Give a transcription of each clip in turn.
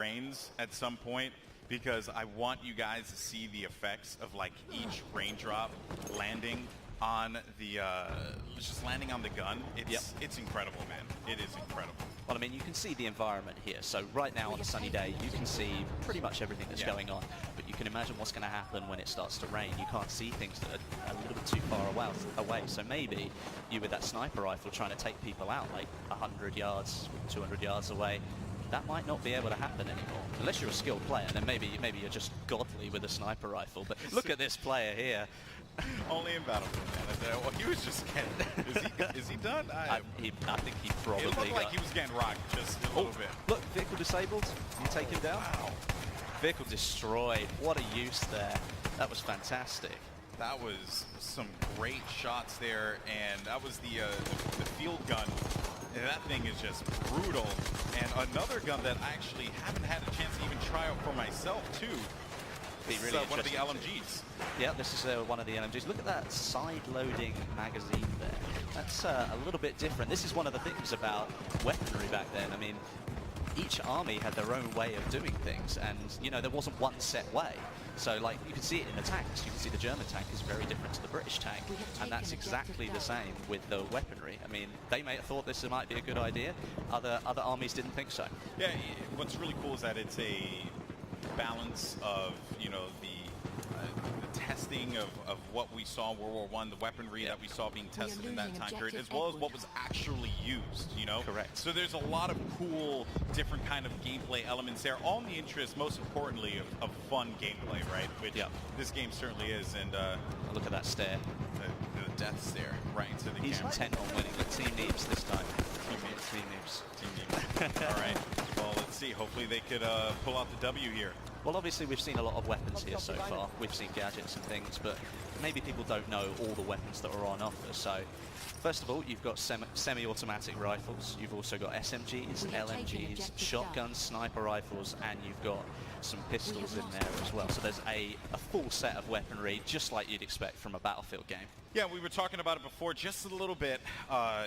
rains at some point, because I want you guys to see the effects of like each raindrop landing on the just landing on the gun. It's incredible, man. It is incredible. Well, I mean, you can see the environment here. So right now on a sunny day, you can see pretty much everything that's going on. But you can imagine what's going to happen when it starts to rain. You can't see things that are a little bit too far away. So maybe you, with that sniper rifle, trying to take people out like 100 yards, 200 yards away, that might not be able to happen anymore. Unless you're a skilled player, then maybe you're just godly with a sniper rifle. But look at this player here. Only in Battlefield, man. Well, he was just getting... Is he done? I think he probably It looked like he was getting rocked just a little bit. Look, vehicle disabled. You take him down. Wow. Vehicle destroyed. What a use there. That was fantastic. That was some great shots there, and that was the field gun. And that thing is just brutal. And another gun that I actually haven't had a chance to even try out for myself, too. It's really one of the LMGs. Yeah, this is one of the LMGs. Look at that side-loading magazine there. That's a little bit different. This is one of the things about weaponry back then. I mean, each army had their own way of doing things, and you know, there wasn't one set way. So like, you can see it in the tanks. You can see the German tank is very different to the British tank, and that's exactly the same with the weaponry. I mean, they may have thought this might be a good idea. Other armies didn't think so. Yeah, what's really cool is that it's a balance of, you know, the testing of what we saw in World War I, the weaponry that we saw being tested in that time period, as well as what was actually used, you know? Correct. So there's a lot of cool, different kind of gameplay elements there, all in the interest, most importantly, of fun gameplay, right? Which this game certainly is, and... look at that stare. The death stare right into the camera. He's intent on winning the Team Neebs this time. Team Neebs. All right. Well, let's see. Hopefully they could pull out the W here. Well, obviously we've seen a lot of weapons here so far. We've seen gadgets and things, but maybe people don't know all the weapons that are on offer. So, first of all, you've got semi-automatic rifles. You've also got SMGs, LMGs, shotguns, sniper rifles, and you've got some pistols in there as well. So there's a full set of weaponry, just like you'd expect from a Battlefield game. Yeah, we were talking about it before just a little bit.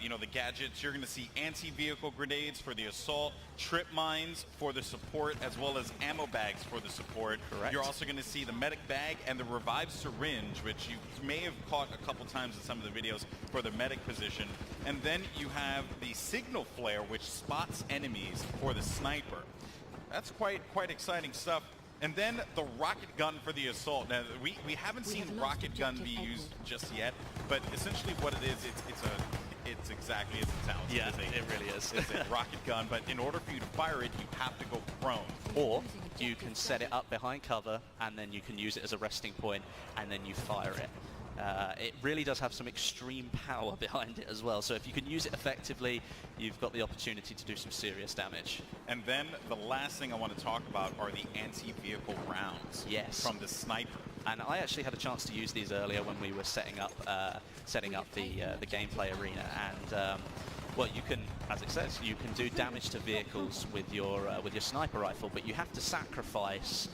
You know, the gadgets, you're going to see anti-vehicle grenades for the assault, trip mines for the support, as well as ammo bags for the support. Correct. You're also going to see the medic bag and the revived syringe, which you may have caught a couple times in some of the videos for the medic position. And then you have the signal flare, which spots enemies for the sniper. That's quite exciting stuff. And then the rocket gun for the assault. Now, we haven't seen rocket gun be used just yet, but essentially what it is, it's exactly as it sounds. Yeah, it really is. It's a rocket gun, but in order for you to fire it, you have to go prone. Or you can set it up behind cover, and then you can use it as a resting point, and then you fire it. It really does have some extreme power behind it as well. So if you can use it effectively, you've got the opportunity to do some serious damage. And then the last thing I want to talk about are the anti-vehicle rounds from the sniper. And I actually had a chance to use these earlier when we were setting up the gameplay arena. And well, you can, as it says, you can do damage to vehicles with your sniper rifle, but you have to sacrifice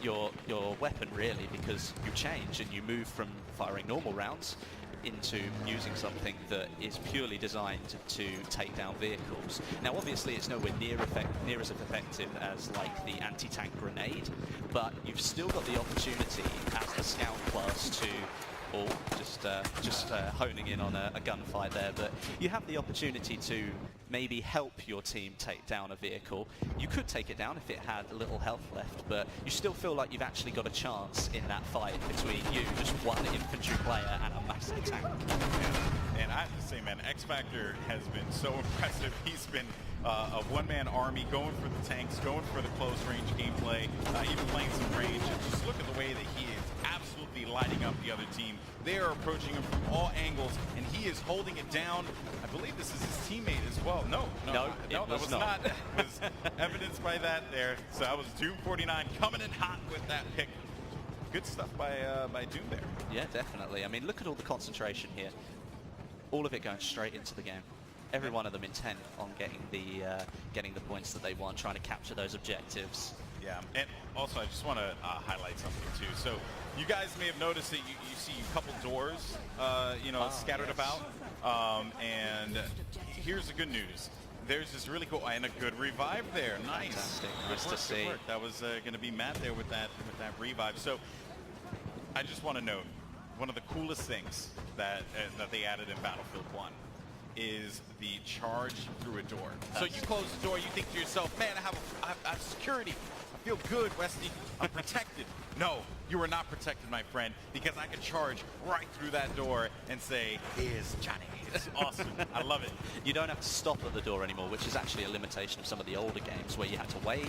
your weapon, really, because you change and you move from firing normal rounds into using something that is purely designed to take down vehicles. Now, obviously, it's nowhere near as effective as like the anti-tank grenade, but you've still got the opportunity as the scout class to, or just honing in on a gunfight there, but you have the opportunity to maybe help your team take down a vehicle. You could take it down if it had a little health left, but you still feel like you've actually got a chance in that fight between you, just one infantry player, and a massive tank. Yeah. And I have to say, man, X Factor has been so impressive. He's been a one-man army, going for the tanks, going for the close-range gameplay, even playing some range. And just look at the way that he is absolutely lighting up the other team. They are approaching him from all angles, and he is holding it down. I believe this is his teammate as well. No, that was not. It was evidenced by that there. So that was Doom 49 coming in hot with that pick. Good stuff by Doom there. Yeah, definitely. I mean, look at all the concentration here. All of it going straight into the game. Every one of them intent on getting the points that they want, trying to capture those objectives. Yeah, and also I just want to highlight something too. So you guys may have noticed that you see a couple doors, scattered about. And here's the good news. there's this really cool and a good revive there. Nice. Fantastic. Good Nice work, to see. good work. That was going to be Matt there with that revive. So I just want to note one of the coolest things that they added in Battlefield 1 is the charge through a door. So you close the door, you think to yourself, man, I have security. I feel good, Westy. I'm protected. No, you are not protected, my friend, because I can charge right through that door and say, here's Johnny. It's awesome. I love it. You don't have to stop at the door anymore, which is actually a limitation of some of the older games where you had to wait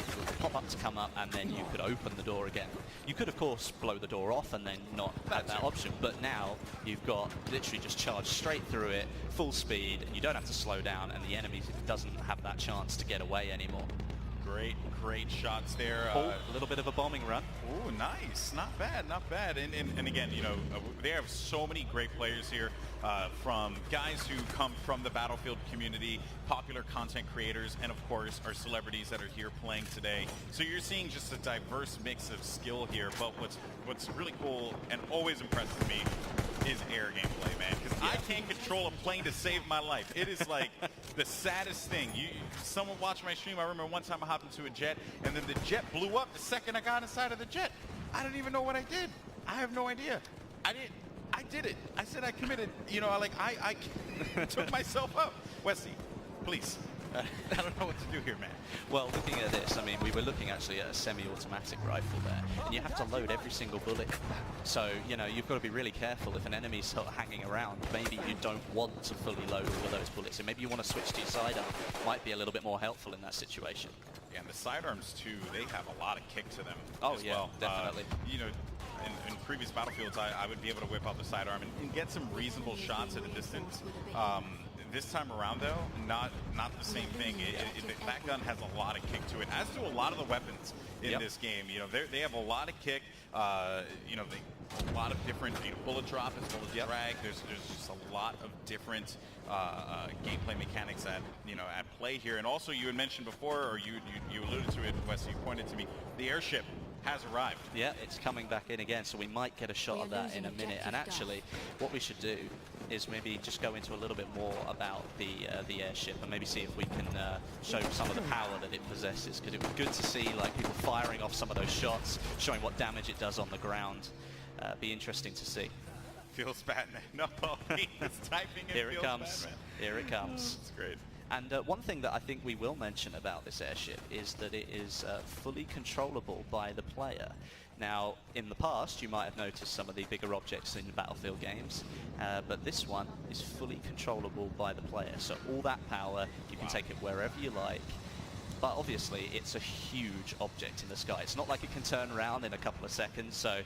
for the pop-up to come up, and then you could open the door again. You could, of course, blow the door off and then not have that option, but now you've got literally just charge straight through it, full speed, and you don't have to slow down, and the enemy doesn't have that chance to get away anymore. Great shots there. A little bit of a bombing run. Oh, nice. Not bad, not bad. And again, you know, they have so many great players here, from guys who come from the Battlefield community, popular content creators, and of course our celebrities that are here playing today. So you're seeing just a diverse mix of skill here. But what's really cool and always impresses me is air gameplay, man. Because I can't control a plane to save my life. It is like the saddest thing. Someone watched my stream. I remember one time I hopped into a jet, and then the jet blew up the second I got inside of the jet. I don't even know what I did. I have no idea. I did it. I said I committed. You know, I took myself up. Wesley, please. I don't know what to do here, man. Well, looking at this, I mean, we were looking actually at a semi-automatic rifle there, and you have to load every single bullet. So, you know, you've got to be really careful. If an enemy's sort of hanging around, maybe you don't want to fully load all of those bullets, and maybe you want to switch to your sidearm. Might be a little bit more helpful in that situation. Yeah, and the sidearms, too, they have a lot of kick to them as yeah, well. Definitely. You know, in previous Battlefields, I would be able to whip out the sidearm and get some reasonable shots at a distance. This time around, though, not the same thing. That gun has a lot of kick to it, as do a lot of the weapons in this game. You know, they have a lot of kick. You know, a lot of different bullet drop as well as drag. There's just a lot of different gameplay mechanics at play here. And also, you had mentioned before, or you alluded to it, Wes. You pointed to me, the airship has arrived. Yeah, it's coming back in again, so we might get a shot of that in a minute. And actually, what we should do is maybe just go into a little bit more about the airship and maybe see if we can show some of the power that it possesses, because it was good to see like people firing off some of those shots, showing what damage it does on the ground. Be interesting to see. Feels bad, man. No, it's typing. Here it comes. Bad, man. Here it comes. It's great. And one thing that I think we will mention about this airship is that it is fully controllable by the player. Now, in the past, you might have noticed some of the bigger objects in Battlefield games, but this one is fully controllable by the player. So all that power, you can take it wherever you like. But obviously, it's a huge object in the sky. It's not like it can turn around in a couple of seconds. So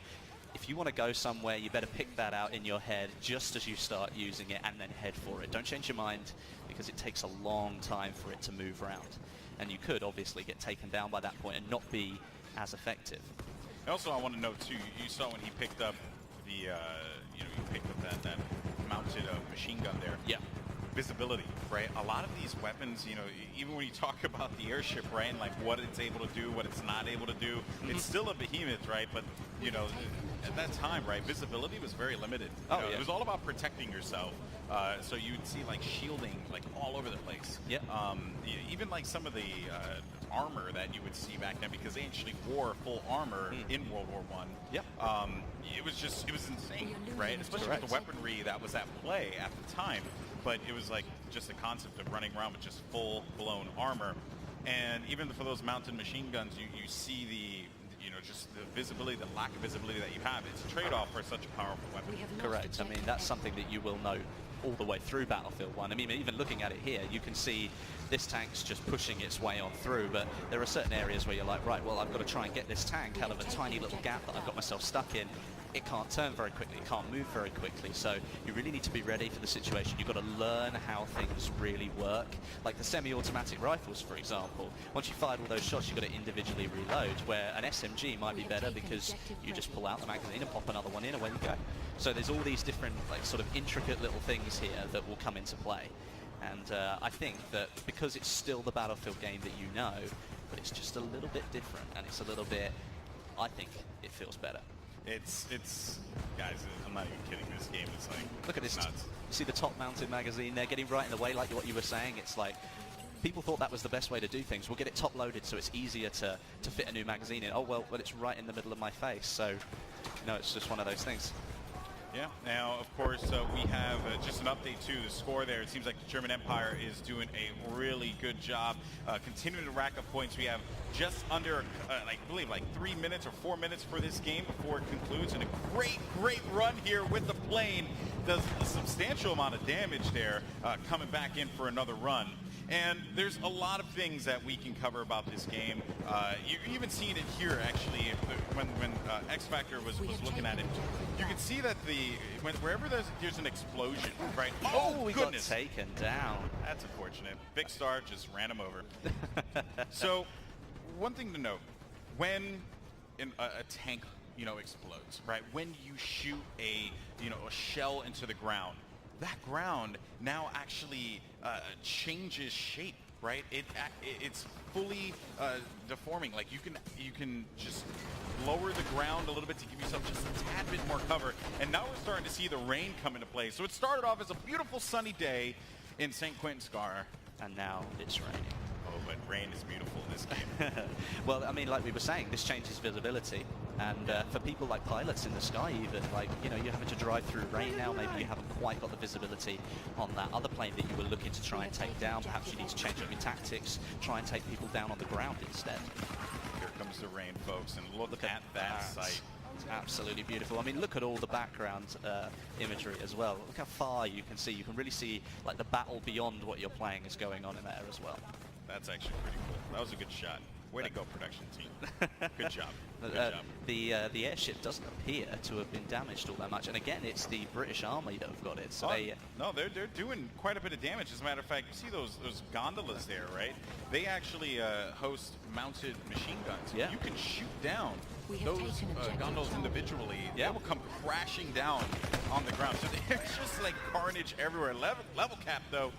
if you want to go somewhere, you better pick that out in your head just as you start using it and then head for it. Don't change your mind, because it takes a long time for it to move around. And you could obviously get taken down by that point and not be as effective. Also, I want to note too, you saw when he picked up the, you picked up that mounted machine gun there. Yeah. Visibility, right? A lot of these weapons, even when you talk about the airship, right, and like what it's able to do, what it's not able to do, it's still a behemoth, right? But, at that time, right, visibility was very limited. It was all about protecting yourself. So you'd see like shielding like all over the place. Yeah. Even like some of the armor that you would see back then, because they actually wore full armor in World War I. Yep. It was insane, right? Especially with the weaponry that was at play at the time. But it was like just the concept of running around with just full-blown armor. And even for those mounted machine guns, you see the, just the visibility, the lack of visibility that you have. It's a trade-off for such a powerful weapon. Correct. I mean, that's something that you will note all the way through Battlefield 1. I mean, even looking at it here, you can see this tank's just pushing its way on through, but there are certain areas where you're like, right, well, I've got to try and get this tank out of a tiny little gap that I've got myself stuck in. It can't turn very quickly, it can't move very quickly, so you really need to be ready for the situation. You've got to learn how things really work. Like the semi-automatic rifles, for example. Once you fired all those shots, you've got to individually reload, where an SMG might be better because you just pull out the magazine and pop another one in, and away you go. So there's all these different, like, sort of intricate little things here that will come into play. And I think that because it's still the Battlefield game that you know, but it's just a little bit different, and it's a little bit, I think it feels better. It's guys, I'm not even kidding. This game is like, look at this. Nuts. You see the top mounted magazine there getting right in the way, like what you were saying. It's like people thought that was the best way to do things. We'll get it top loaded so it's easier to fit a new magazine in. Oh, well, it's right in the middle of my face. So, you know, it's just one of those things. Yeah, now, of course, we have just an update to the score there. It seems like the German Empire is doing a really good job continuing to rack up points. We have just under, I believe, like 3 minutes or 4 minutes for this game before it concludes. And a great run here with the plane. Does a substantial amount of damage there, coming back in for another run. And there's a lot of things that we can cover about this game. You're even seeing it here, actually, when X Factor was looking at it. You can see that wherever there's an explosion, right? Oh, we got taken down. That's unfortunate. Big Star just ran him over. So, one thing to note, when a tank, explodes, right? When you shoot a shell into the ground, that ground now actually changes shape, right? It's fully deforming. Like you can just lower the ground a little bit to give yourself just a tad bit more cover. And now we're starting to see the rain come into play. So it started off as a beautiful sunny day in St. Quentin Scar, and now it's raining. Oh, but rain is beautiful in this game. Well, I mean, like we were saying, this changes visibility. And for people like pilots in the sky even, like, you're having to drive through rain now, maybe you haven't quite got the visibility on that other plane that you were looking to try and take down. Perhaps you need to change up your tactics, try and take people down on the ground instead. Here comes the rain, folks, and look at that sight. It's absolutely beautiful. I mean, look at all the background imagery as well. Look how far you can see. You can really see, like, the battle beyond what you're playing is going on in there as well. That's actually pretty cool. That was a good shot. Way to go, production team. Good job. Good job. The airship doesn't appear to have been damaged all that much, and again, it's the British Army that have got it. So they're doing quite a bit of damage. As a matter of fact, you see those gondolas there, right? They actually host mounted machine guns. Yeah. You can shoot down those gondolas individually. Yeah. They will come crashing down on the ground. So there's just like carnage everywhere. Level cap though.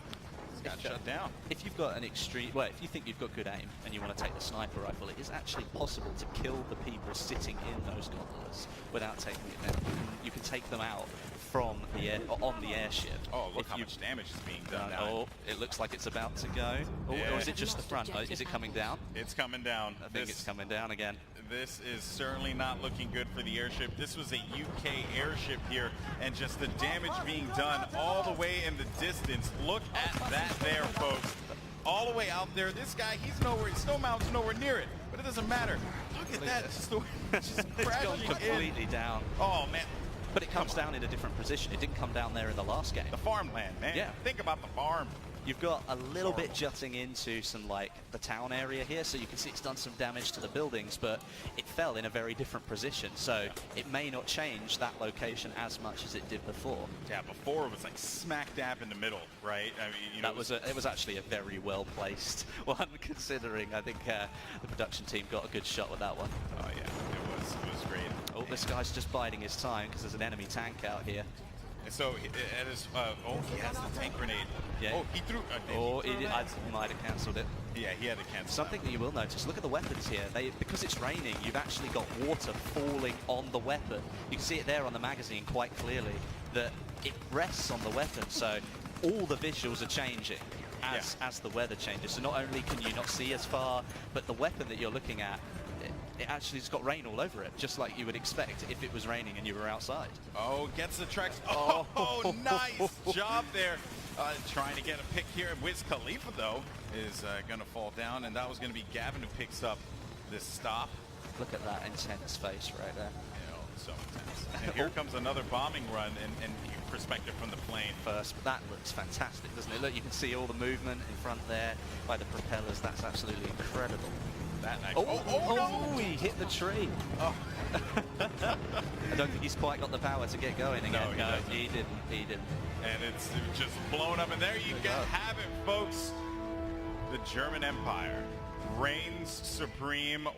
Got shut down. If you've got an extreme, if you think you've got good aim and you want to take the sniper rifle, it is actually possible to kill the people sitting in those gondolas without taking it down. You can take them out from the on the airship. Oh, look how much damage is being done now. Oh, it looks like it's about to go. Oh, yeah. Or is it just the front? Is it coming down? It's coming down. I think it's coming down again. This is certainly not looking good for the airship. This was a UK airship here, and just the damage being done all the way in the distance. Look at that there, folks. All the way out there. This guy, Snowmountain's nowhere near it, but it doesn't matter. Look at that. Just crashing gone completely down. Oh, man. But it comes down in a different position. It didn't come down there in the last game. The farmland, man. Yeah. Think about the farm. You've got a little bit jutting into some, like, the town area here, so you can see it's done some damage to the buildings, but it fell in a very different position, so it may not change that location as much as it did before. Yeah, before it was like smack dab in the middle, right? I mean, it was actually a very well placed one, considering I think the production team got a good shot with that one. Oh yeah, it was great. Oh, this guy's just biding his time because there's an enemy tank out here. And so it is. He has the tank grenade. Yeah. Oh, he threw. He might have cancelled it. Yeah, he had to cancel. Something that you will notice. Look at the weapons here. Because it's raining, you've actually got water falling on the weapon. You can see it there on the magazine quite clearly that it rests on the weapon. So all the visuals are changing as the weather changes. So not only can you not see as far, but the weapon that you're looking at, it actually has got rain all over it, just like you would expect if it was raining and you were outside. Oh, gets the tracks. Oh, nice job there. Trying to get a pick here. Wiz Khalifa, though, is going to fall down, and that was going to be Gavin who picks up this stop. Look at that intense face right there. So intense. And here comes another bombing run and perspective from the plane. First, but that looks fantastic, doesn't it? Look, you can see all the movement in front there by the propellers. That's absolutely incredible. That nice. No! He hit the tree. Oh. I don't think he's quite got the power to get going again. No, he didn't. And it's just blown up. And there you have it, folks. The German Empire reigns supreme.